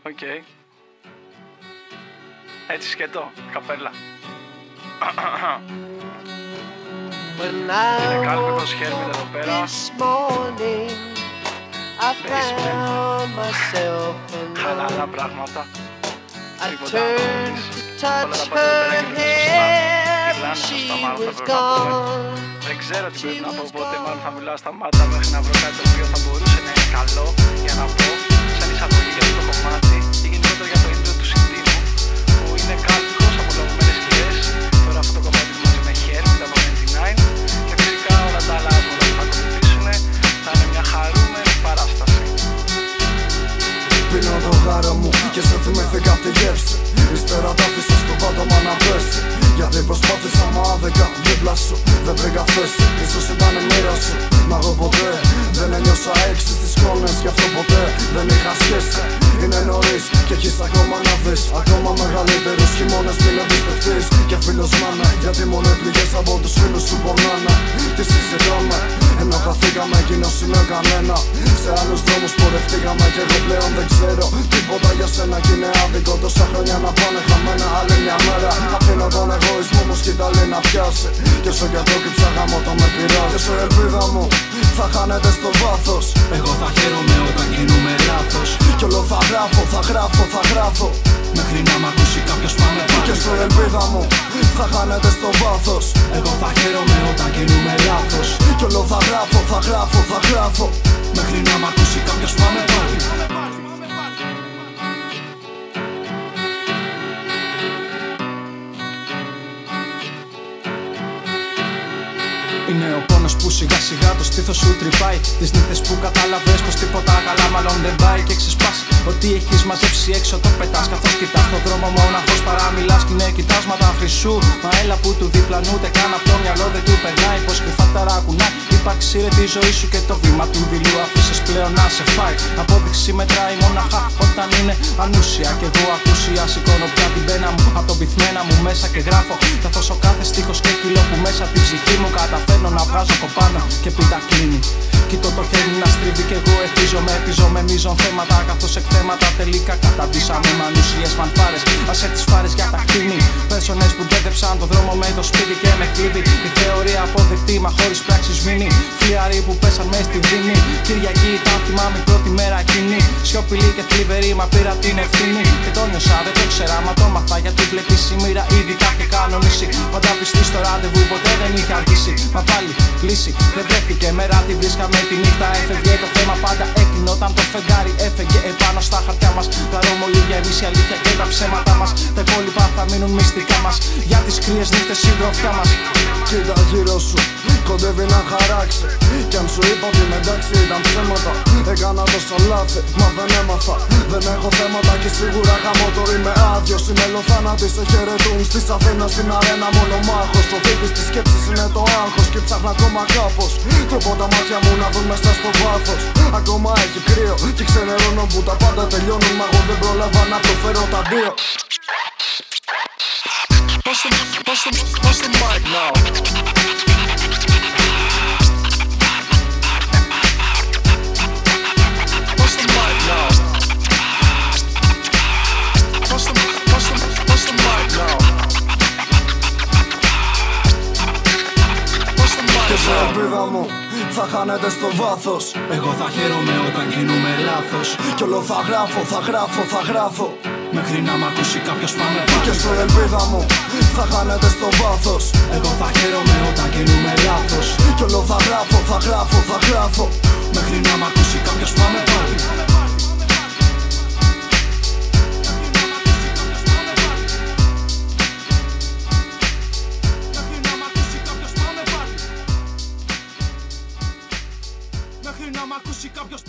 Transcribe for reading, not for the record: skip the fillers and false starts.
Οκ. Έτσι σκέτο, καπέλα. Είναι κάλπικος Χέρμιτ εδώ πέρα. Χαλαλά πράγματα. Τίποτα να όλα τα πάντα εδώ πέρα και τα σωστά μάλλον θα πρέπει να πούμε. Δεν ξέρω τι πρέπει να πω, οπότε μάλλον θα μιλάω στα μάτια μέχρι να βρω κάτι το οποίο θα μπορούσε να είναι καλό για να πω σαν εισαγωγή για αυτό το κομμάτι ή γενικότερα για το intro του CD μου, που είναι κάλπικος από λογωμένες σκιές. Τώρα αυτό το κομμάτι μαζί με Χέρμιτ από 99 και φυσικά όλα τα άλλα άσματα που θα ακολουθήσουν θα είναι μια χαρούμενη παράσταση. Πίνω το γάρο μου και σε θυμήθηκα απ' τη γεύση. Ύστερα τα άφησα στο πάτωμα να πέσει. Γιατί προσπάθησα μα άδικα δίπλα σου. Δεν βρήκα θέση, ίσως ήταν η μοίρα σου. Μα εγώ ποτέ δεν ένιωσα έξι στις σκόνες. Γι' αυτό ποτέ δεν είχα σχέση. Είναι νωρίς και έχεις ακόμα να δεις ακόμα μεγαλύτερους χειμώνες, μην εμπιστευτείς. Και φίλος να είμαι, γιατί μόνο οι πληγές από τους φίλους σου πονάνε. Τι συζητάμε, ενώ χαθήκαμε, εκείνος είναι κανένα. Σε άλλους δρόμους πορευτήκαμε και εγώ πλέον δεν ξέρω τίποτα για σένα κι είναι άδικο τόσα χρόνια να πάνε χαμένα. Άλλη μια μέρα αφήνω τον εγωισμό μου σκητάλη να πιάσει. Και όσο κι αυτό κρύψα γάμο το με πειράζει. Και όσο η ελπίδα μου θα χάνεται στο βάθος, εγώ θα χαίρομαι όταν κινούμε λάθος. Κι όλο θα γράφω, θα γράφω, θα γράφω μέχρι να μ' ακούσει κάποιος πάμε πάλι. Και όσο η ελπίδα μου θα χάνεται στο βάθος, εγώ θα χαίρομαι όταν κινούμε λάθος. Κι όλο θα γράφω, θα γράφω, θα γράφω μέχρι να μ' ακούσει κάποιος πάμε πάλι. Είναι ο πόνος που σιγά σιγά το στήθος σου τρυπάει. Τις νύχτες που καταλαβες πως τίποτα καλά μάλλον δεν πάει. Και ξεσπάς ότι έχεις μαζέψει έξω το πετάς. Καθώς κοιτάς τον δρόμο μοναχός παραμιλάς. Κι είναι κοιτάσματα χρυσού. Μα έλα που του διπλανού ούτε καν από το μυαλό δεν του περνάει. Πως κρυφά ταρακουνά υπάρξει ρε τη ζωή σου. Και το βήμα του δειλού αφήσεις πλέον να σε φάει. Απόδειξη μετράει μοναχά όταν είναι ανούσια. Κι εγώ ακούσια σηκώνω πια την πένα μου από τον πυθμένα μου μέσα και γράφω. Καθώς ο κάθε στίχος και κιλό που μέσα την ψυχή μου καταφέρνω να βγάζω κοπάνω και πίτα κλείνει. Κοιτώ το χέρι να στρίβει κι εγώ εθίζομαι. Πίζω με μείζον θέματα καθώς εκθέματα τελικά καταντήσαμε με ανούσιες φανφάρες. Άσε τις φάρες για τα χτίνη. Πέρσονες που μπέρδεψαν το δρόμο με το σπίτι και με κλείδι. Η θεωρία αποδεκτή μα χωρίς πράξη σβήνει. Φλιαροί που πέσαν μες στη δίνη. Κυριακή ήταν θυμάμαι πρώτη μέρα εκείνη. Σιωπηλή και θλιβερή μα πήρα την ευθύνη. Και το νιώσα δεν το ξέρα μα το μαθα. Γιατί βλέπεις η μοίρα ήδη τα είχε κανονίσει. Πάντα πιστή στο ραντεβού ποτέ δεν είχε αργήσει. Μα πάλι λύση δεν βρέθηκε. Μέρα τη βρίσκαμε τη νύχτα έφευγε. Το θέμα πάντα έκλεινε όταν το φεγγάρι έφεγε επάνω στα χαρτιά μας. Τα ρομολίδια εμείς η αλήθεια και τα ψέματα μας. Τα υπόλοιπα θα μείνουν μυστικά μας. Για τις κρύες νύχτες συντροφιά μας. Κοίτα γύρω σου, κοντεύει να χαράξει. Κι αν σου είπα ότι εντάξει ήταν ψέματα. Έκανα τόσα λάθη, μα δεν έμαθα. Δεν έχω θέματα και σίγουρα γαμώ το είμαι άδειος. Οι μελοθάνατοι σε χαιρετούν στις Αθήνας στην αρένα μονομάχος. Το δίπλης της σκέψης είναι το άγχος και ψάχνω ακόμα κάπως τρόπο τα μάτια μου να δουν μέσα στο βάθος. Ακόμα έχει κρύο και ξενερώνω που τα πάντα τελειώνουν. Μα εγώ δεν πρόλαβα να προφέρω τα δύο. Pass the mic now. Pass the mic now. Pass the mic now. Και σε ελπίδα μου θα χάνεται στο βάθος. Εγώ θα χαίρομαι όταν κινούμε λάθος. Κι όλο θα γράφω, θα γράφω, θα γράφω μέχρι να μ' ακούσει κάποιος πάμε πάλι. Και σε ελπίδα μου θα χάνεται στο βάθος. Εγώ θα χαίρομαι όταν κινούμε λάθος. Κι όλο θα γράφω, θα γράφω, θα γράφω μέχρι να μ' ακούσει κάποιος πάμε πάλι. Μέχρι να μ' ακούσει κάποιος